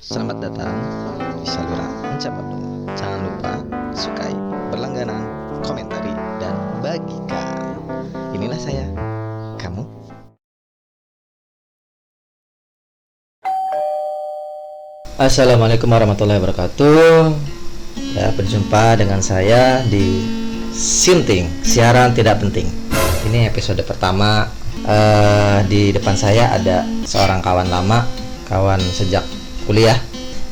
Selamat datang di saluran Encapabel. Jangan lupa sukai, berlangganan, komentari, dan bagikan. Inilah saya, kamu. Assalamualaikum warahmatullahi wabarakatuh. Ya, berjumpa dengan saya di Sinting, siaran tidak penting. Ini episode pertama. Di depan saya ada seorang kawan lama, kawan sejak kuliah,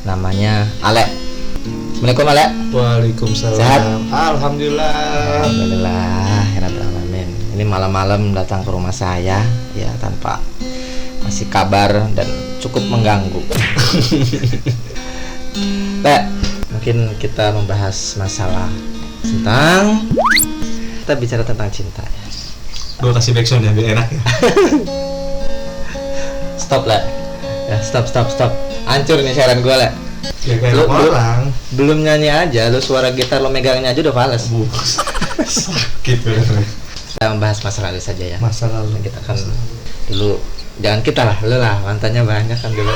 namanya Ale. Assalamualaikum Ale. Waalaikumsalam. Sehat? Alhamdulillah. Alhamdulillah, rabbil alamin. Ini malam-malam datang ke rumah saya, ya tanpa masih kabar dan cukup mengganggu. Le, mungkin kita membahas masalah kita bicara tentang cinta ya. Gue kasih backsound ya biar enak ya. Stop Le. Ya, stop. Hancur nih siaran gue Le. Ya kayak orang. Belum nyanyi aja, lu suara gitar lo megangnya aja udah fales. Sakit bener. Kita membahas masa lalu saja ya. Masa lalu. Kita kan dulu, jangan kita lah, lu lah, mantannya banyak kan dulu.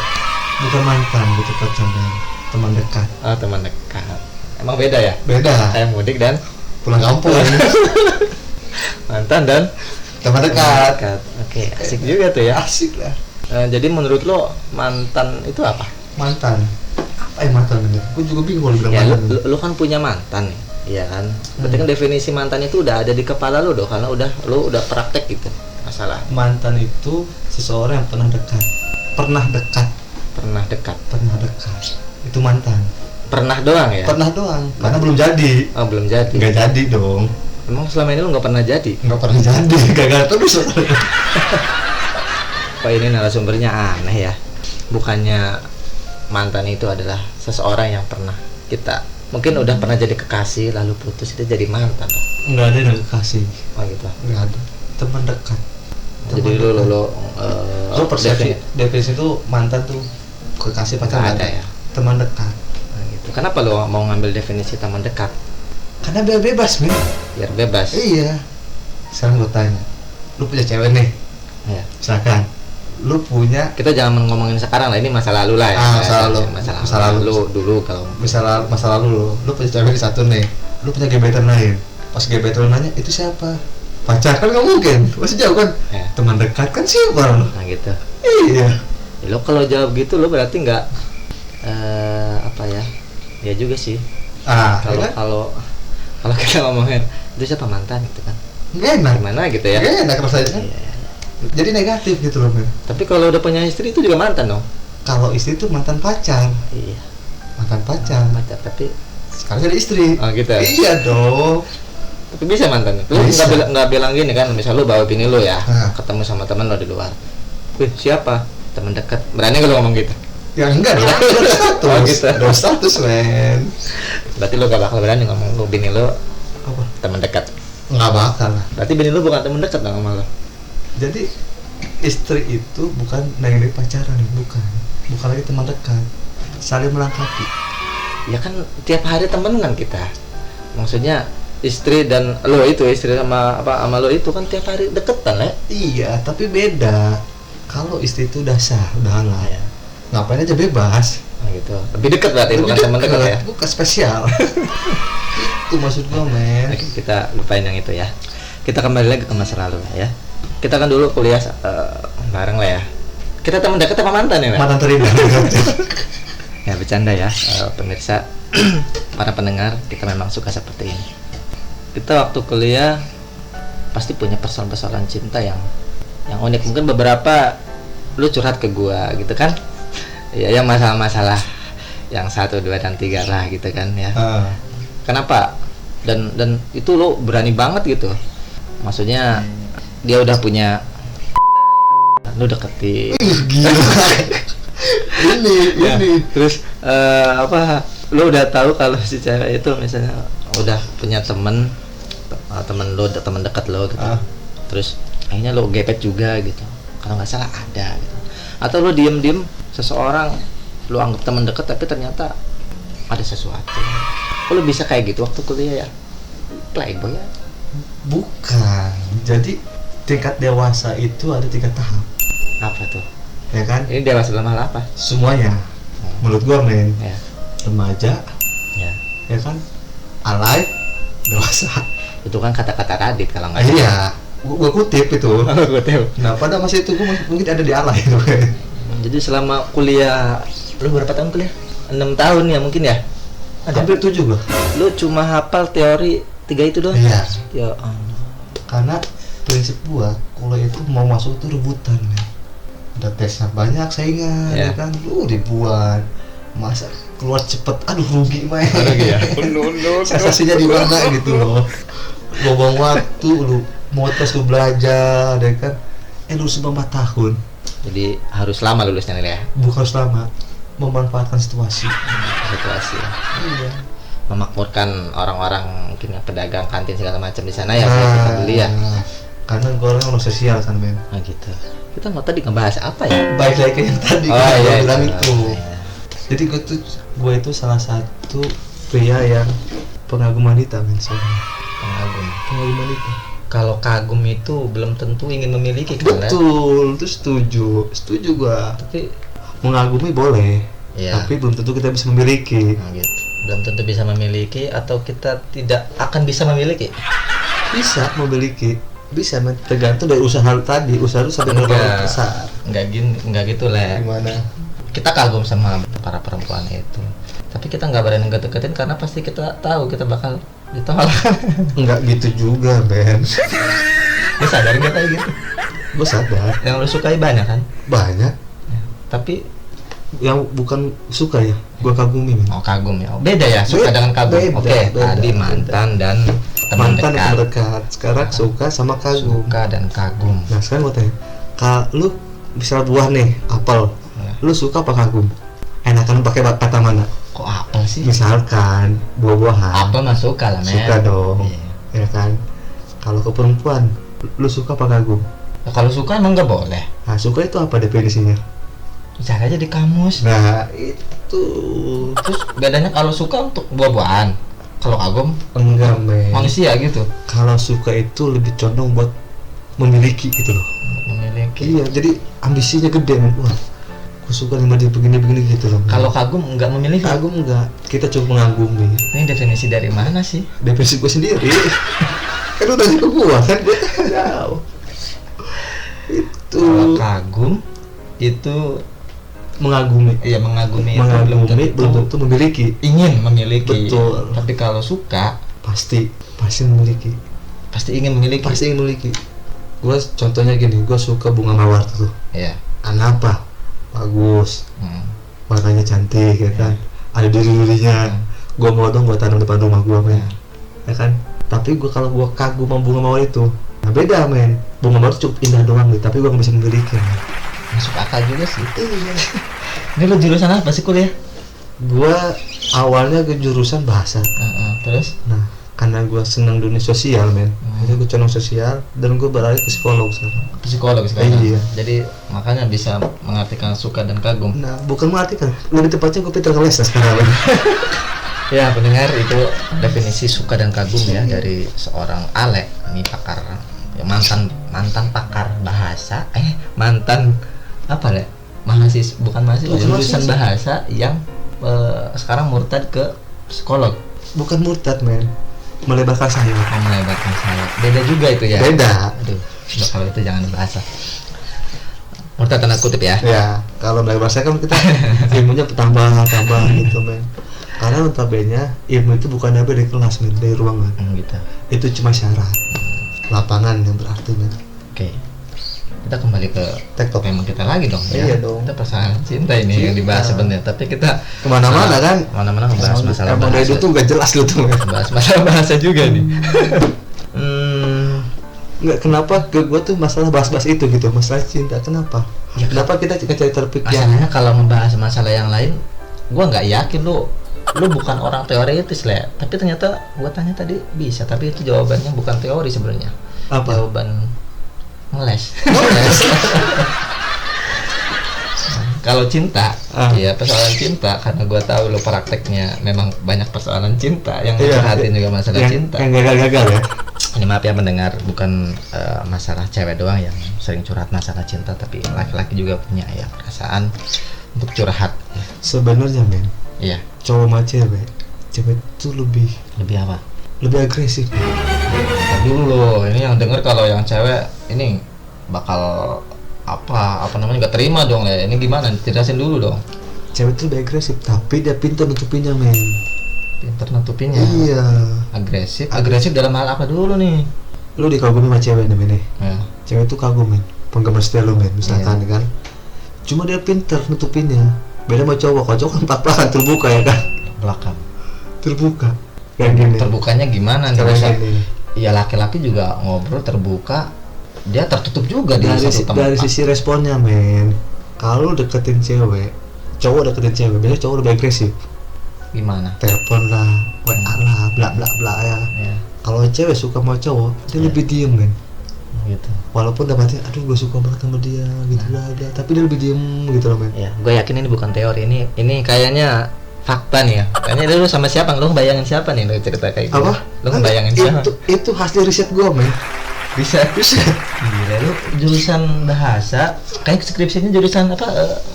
Bukan mantan, gitu sama teman dekat. Oh, teman dekat. Emang beda ya? Beda. Kayak mudik dan Pulang kampung. mantan dan Teman dekat. Oke, asik juga tuh ya. Asik lah. Jadi menurut lo mantan itu apa? Mantan. Apa ya mantan bener? Gue juga bingung bilang Ya, mantan. lu kan punya mantan nih, iya kan? Berarti kan definisi mantan itu udah ada di kepala lu dong, karena lu udah praktek gitu masalah. Mantan itu seseorang yang pernah dekat. Pernah dekat. Itu mantan. Pernah doang ya? Pernah doang. Karena belum jadi. Oh, belum jadi. Nggak jadi dong. Emang selama ini lu nggak pernah jadi? Nggak pernah jadi. Gagal terus. Pak, ini narasumbernya aneh ya. Bukannya mantan itu adalah seseorang yang pernah kita mungkin udah pernah jadi kekasih lalu putus itu jadi mantan dong. Nggak ada yang kasih. Oh gitu. Nggak ada. Teman dekat. Jadi lo persepsi definisi itu mantan tuh kekasih pacar nggak ada ya. Teman dekat. Nah, gitu. Kenapa lo mau ngambil definisi teman dekat? Karena biar bebas men. Biar bebas. Iya. Sekarang gue tanya, lu punya cewek nih, Ya. misalkan lu punya Kita jangan ngomongin sekarang lah, ini masa lalu lah ya. Masa lalu lu dulu kalau misalnya masa lalu lu punya cewek di satu nih, lu punya gebetan lain. Pas gebetan lu nanya itu siapa? Pacar kan nggak mungkin, masih jauh kan? Ya. Teman dekat kan simpel. Nah gitu. Iya. Ya, lo kalau jawab gitu lo berarti nggak apa ya? Ya juga sih. Kan? Kalau kita ngomongin itu siapa mantan gitu kan? Nggak enak. Gimana gitu ya? Nggak enak rasanya. Iya. Jadi negatif gitu loh men. Tapi kalau udah punya istri itu juga mantan dong? Kalau istri itu mantan pacar, Iya. mantan pacar. Pacar tapi Sekarang jadi istri. oh gitu. Iya dong. Tapi bisa mantan. Lu Bisa. nggak bilang gini kan? Misal lu bawa bini lu ya, Nah. ketemu sama teman lo di luar. Wih siapa? Teman dekat. Berani nggak lu ngomong gitu? Ya enggak dong. Udah status. Oh, gitu. Udah status men. Berarti lu gak bakal berani ngomong lu bini lu Apa? teman dekat. Nggak bakal lah. Berarti bini lu bukan teman dekat dong sama lu. Jadi istri itu bukan dari pacaran, bukan lagi teman dekat, saling melengkapi. Ya kan tiap hari temenan kita. Maksudnya istri dan lo itu istri sama lo itu kan tiap hari deketan ya. Iya, tapi beda. Kalau istri itu udah sah, udah halal ya. Ngapain aja bebas. Nah, gitu. Lebih dekat berarti Lebih bukan teman dekat ya. Bukan spesial. Itu maksud gua men. Oke, kita lupain yang itu ya. Kita kembali lagi ke masa lalu ya. Kita kan dulu kuliah bareng lah ya. Kita teman dekat apa mantan ya? Mantan terindah. Ya bercanda ya, pemirsa, para pendengar, kita memang suka seperti ini. Kita waktu kuliah pasti punya persoalan-persoalan cinta yang unik. Mungkin beberapa lu curhat ke gua gitu kan? Ya yang masalah-masalah yang 1, 2, dan 3 lah gitu kan ya. Kenapa? Dan itu lo berani banget gitu. Maksudnya dia udah punya, lu deketin. Gila. ini. Terus lu udah tahu kalau si cewek itu misalnya udah punya temen lo, temen dekat lo gitu. Terus akhirnya lo gepet juga gitu. Kalau nggak salah ada gitu. Atau lo diem seseorang lo anggap temen dekat tapi ternyata ada sesuatu. Kok lo bisa kayak gitu waktu kuliah ya? Playboy ya? Bukan. Jadi tingkat dewasa itu ada 3 tahap. Apa tuh? Ya kan? Ini dewasa dalam hal apa? Semuanya. menurut gua men, Ya. remaja Ya. ya kan, alay, dewasa. Itu kan kata-kata Radit kalau nggak Iya, gua kutip itu. Gue tahu. Nah pada masa itu gua mungkin ada di alay itu. Jadi selama kuliah, lu berapa tahun kuliah? 6 tahun ya mungkin ya? Ada? Hampir 7 gua. Lu cuma hafal teori 3 itu doang? Iya. Ya ampun. Karena prinsip gua kuliah itu mau masuk itu rebutan men. Udah tesnya banyak saingan Ya. ya kan, lu ribuan, masa keluar cepet, aduh rugi men. Rugi ya? Sensasinya di mana gitu loh. Buang waktu lu mau tes lu belajar ya kan, lu cuma 4 tahun, Jadi harus lama lulusnya nih ya? bukan selama memanfaatkan situasi. Situasi. Iya. Memakmurkan orang-orang mungkin ya, pedagang kantin segala macam di sana ya, saya kita beli ya. Karena gue orang sosial kan men. Nah gitu. Kita mau tadi ngebahas apa ya? Baik lagi ke yang tadi Oh, kan iya, gua bilang itu. itu. Iya. Jadi gue itu salah satu pria yang pengagum wanita men soalnya. Pengagum. Pengagum wanita. Kalau kagum itu belum tentu ingin memiliki kan? Betul, itu setuju gua. Tapi Mengagumi boleh, Iya. tapi belum tentu kita bisa memiliki. nah, gitu. Belum tentu bisa memiliki atau kita tidak akan bisa memiliki. Bisa memiliki, bisa men. Tergantung dari usaha lu tadi, usaha lu sampai berapa besar. Enggak gitu lah. Gimana? Kita kagum sama para perempuan itu. Tapi kita nggak berani deketin karena pasti kita tahu kita bakal ditolak. Enggak gitu juga, Ben. Lu sadar nggak kayak gitu? Gue sadar, Yang lu sukai banyak kan? banyak Tapi yang bukan suka ya, gue kagumi men. oh kagum ya. Beda ya suka Beda, dengan kagum. beda, Oke, beda, tadi beda. mantan dan teman Mantan dekat. yang dekat, sekarang suka sama kagum. Suka dan kagum. Nah sekarang gue tanya, kalau lu misal buah nih, apel, Ya. lu suka apa kagum? Enakan pakai kata mana? Kok apel sih? Misalkan buah-buahan, Apel mah suka lah, men. suka dong, Iya. ya kan? Kalau ke perempuan, lu suka apa kagum? Ya, kalau suka emang nggak boleh. Nah suka itu apa definisinya? Cari aja di kamus. Nah itu Terus bedanya kalau suka untuk buah-buahan. Kalau kagum enggak men. manusia gitu. Kalau suka itu lebih condong buat memiliki gitu loh. Memiliki. Iya, jadi ambisinya gede men. Wah, aku suka nih dia begini-begini gitu loh. Kalau kagum nggak memiliki. kagum enggak, kita cuma mengagumi. Ini definisi dari mana sih? Definisi gue sendiri. Kan udah ke gua kan gue jauh. Itu Kalau kagum itu mengagumi. ya mengagumi, itu Mengagumi belum tentu memiliki. ingin memiliki. Betul. Tapi kalau suka Pasti memiliki. pasti ingin memiliki. Pasti ingin memiliki. Gue contohnya gini, gue suka bunga mawar tuh. Ya. Kenapa? Bagus, Hmm. warnanya cantik ya kan. Ada duri-durinya. Gue mau dong gue tanam depan rumah gue men. Ya kan. Tapi gue kalau gue kagum sama bunga mawar itu, nah beda men. Bunga mawar tuh cukup indah doang nih, tapi gue nggak bisa memiliki. Masuk akal juga sih. Iya. Ini lo jurusan apa sih kuliah? Gue awalnya ke jurusan bahasa. Terus? Nah, karena gue senang dunia sosial men, jadi gue condong sosial dan gue beralih ke psikolog sekarang. Psikolog sekarang. Iya. Jadi makanya bisa mengartikan suka dan kagum. Nah, bukan mengartikan, lebih tepatnya gue pintar ngeles sekarang. Ya pendengar, itu definisi suka dan kagum ya dari seorang Ale, ini pakar ya, mantan pakar bahasa, mantan apa ya, bukan mahasiswa, Bukan jurusan mahasiswa. bahasa yang sekarang murtad ke psikolog. Bukan murtad men, melebarkan sayap. Melebarkan sayap. Beda juga itu ya. Beda. Aduh, udah kalau itu jangan dibahas lah. Murtad tanda kutip ya. Ya, kalau melebarkan sayap kan kita ilmunya tambah gitu men. Karena notabene ilmu itu bukan dari kelas men, dari ruangan. Gitu. Itu cuma syarat. Lapangan yang berarti men. Oke. Kita kembali ke Tektok. memang kita lagi dong ya. Iya dong. Kita persoalan cinta ini yang Cinta. dibahas sebenarnya, tapi kita Kemana-mana kan? Kemana-mana ngebahas masalah Emang dari bahasa. itu tuh gak jelas lu tuh men. Bahas masalah bahasa juga nih. Nggak, kenapa ke gue tuh masalah bahas-bahas itu gitu, masalah cinta, kenapa? Ya, Kenapa kita cari topik yang Masalahnya kalau membahas masalah yang lain, gua nggak yakin lu bukan orang teoritis lah. Tapi ternyata gua tanya tadi bisa, tapi itu jawabannya bukan teori sebenarnya. apa? Jawaban ngeles. Ngeles. Kalau cinta, Ah. ya persoalan cinta, karena gua tahu lu prakteknya memang banyak persoalan cinta yang Iya, curhatin juga masalah yang, cinta. yang gagal-gagal ya. Ini maaf ya mendengar, bukan masalah cewek doang yang sering curhat masalah cinta, tapi laki-laki juga punya ya perasaan untuk curhat. Sebenarnya men, Iya. cowok sama cewek tuh lebih Lebih apa? agresif. Ntar dulu loh, ini yang denger kalau yang cewek ini bakal apa namanya nggak terima dong ya. Ini gimana? Jelasin dulu dong. Cewek tuh lebih agresif, tapi dia pintar nutupinnya men. Pinter nutupinnya. Iya. Agresif dalam hal apa dulu nih? Lu dikagumi sama cewek nih men. Ya. Cewek tuh kagum men, penggemar setia lu men, misalkan kan. Cuma dia pintar nutupinnya. Beda sama cowok, kalau cowok kan plak-plakan terbuka ya kan. Belakang. Terbuka. Kayak gini. Terbukanya gimana nih? Kayak Bisa- gini. Ya laki-laki juga ngobrol terbuka, dia tertutup juga di satu tempat. Dari sisi responnya men, kalau deketin cewek, cowok deketin cewek, biasanya cowok lebih agresif. Gimana? Telepon lah, WA lah, bla bla bla ya. Ya, Kalau cewek suka sama cowok, dia Ya. lebih diem men. gitu. Walaupun dapat aduh gue suka banget sama dia, gitu lah, tapi dia lebih diem gitu loh men. Ya, gue yakin ini bukan teori, ini kayaknya fakta nih ya. Kayaknya lu sama siapa? Lu bayangin siapa nih lu cerita kayak gitu? Apa? Lu ngebayangin siapa? Itu hasil riset gue men. Bisa. Gila, lu jurusan bahasa, kayak skripsinya jurusan apa?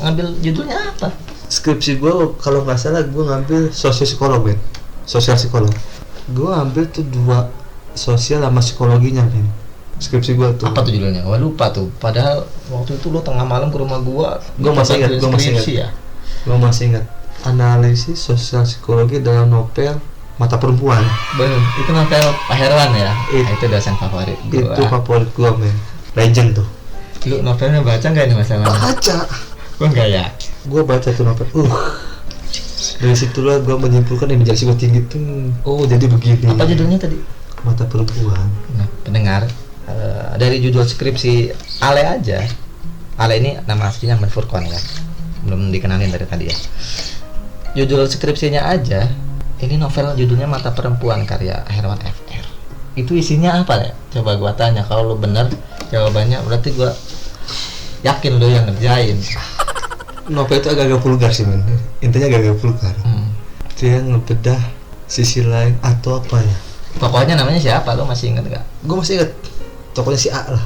Ngambil judulnya apa? Skripsi gue kalau nggak salah gue ngambil sosial psikolog men, sosial psikolog. Gue ambil tuh 2 sosial sama psikologinya men. Skripsi gue tuh. Apa tuh judulnya? Gua lupa tuh. Padahal waktu itu lu tengah malam ke rumah gua. Gua masih ingat, gua masih skripsi ingat. ya. Gue masih ingat. Analisis sosial psikologi dalam novel Mata Perempuan. Bener, itu novel Pak Herwan ya. It- Nah, itu dosen favorit gua. Itu favorit gue men. Legend tuh. Lu novelnya baca nggak nih masalahnya? Baca. Gua nggak ya. Gue baca tuh novel. Dari situlah gue menyimpulkan imajinasi gue tinggi tuh. Oh jadi begini. Apa judulnya tadi? Mata Perempuan. Nah, pendengar, dari judul skripsi Ale aja. Ale ini nama aslinya Ahmad Furqan ya. Belum dikenalin dari tadi ya. Judul skripsinya aja, ini novel judulnya Mata Perempuan karya Herwan FR. Itu isinya apa ya? Coba gua tanya, kalau lu bener jawabannya berarti gua yakin lu yang ngerjain. Novel itu agak-agak vulgar sih men. Intinya agak-agak vulgar. Dia ngebedah sisi lain atau apa ya. Pokoknya namanya siapa? Lu masih inget nggak? Gue masih inget. Tokonya si A lah.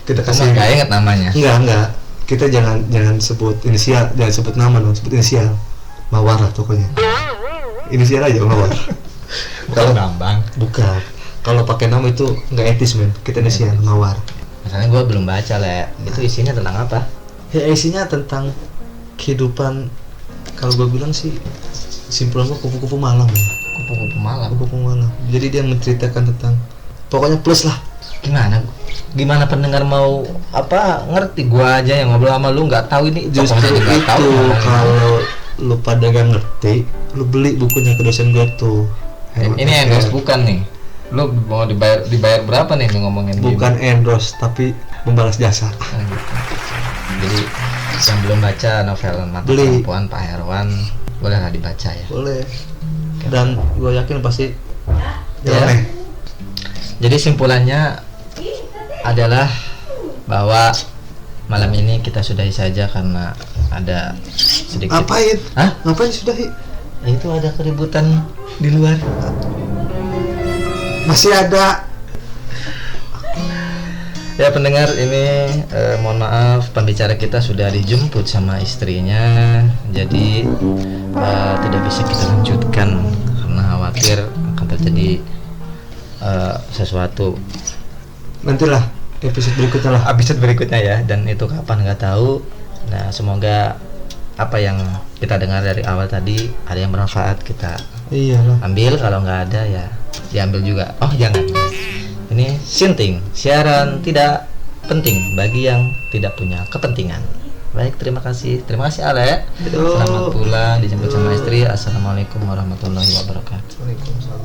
Kita Cuma kasih. nggak inget namanya. Enggak. Kita jangan sebut inisial, jangan sebut nama dong, sebut inisial. Mawar lah tokonya. Inisial aja Mawar. Bukan Bambang. Bukan. Kalau pakai nama itu nggak etis men. Kita inisial Mawar. Masalahnya gua belum baca Le. Itu isinya tentang apa? Ya isinya tentang kehidupan. Kalau gue bilang sih simpulan gue kupu-kupu malam ya. Kupu-kupu malam. Kupu-kupu malam. Jadi dia menceritakan tentang pokoknya plus lah. Gimana pendengar mau apa ngerti? Gua aja yang ngobrol sama lu nggak tahu ini Justru tokohnya nggak itu tahu ngomongin. kalau lu pada gak ngerti, lu beli bukunya ke dosen gue tuh. Ini endorse bukan nih. Lu mau dibayar berapa nih ngomongin Bukan endorse tapi membalas jasa. Nah, gitu. Jadi yang belum baca novel Mata Beli. Perempuan Pak Herwan bolehlah dibaca ya. Boleh. Dan gue yakin pasti Ya. nyeleneh. Jadi simpulannya adalah bahwa malam ini kita sudahi saja karena ada sedikit. Ngapain? Hah? Ngapain sudah? Ya, itu ada keributan di luar. Masih ada. Ya pendengar ini mohon maaf pembicara kita sudah dijemput sama istrinya, jadi tidak bisa kita lanjutkan karena khawatir akan terjadi sesuatu. Nantilah episode berikutnya lah. Episode berikutnya ya, dan itu kapan nggak tahu. Nah semoga apa yang kita dengar dari awal tadi ada yang bermanfaat, kita Iyalah. ambil, kalau nggak ada ya diambil juga. Oh jangan, ini sinting, siaran tidak penting bagi yang tidak punya kepentingan. Baik, terima kasih Ale. Yo. Selamat pulang, dijemput sama istri. Assalamualaikum warahmatullahi wabarakatuh. Waalaikumsalam.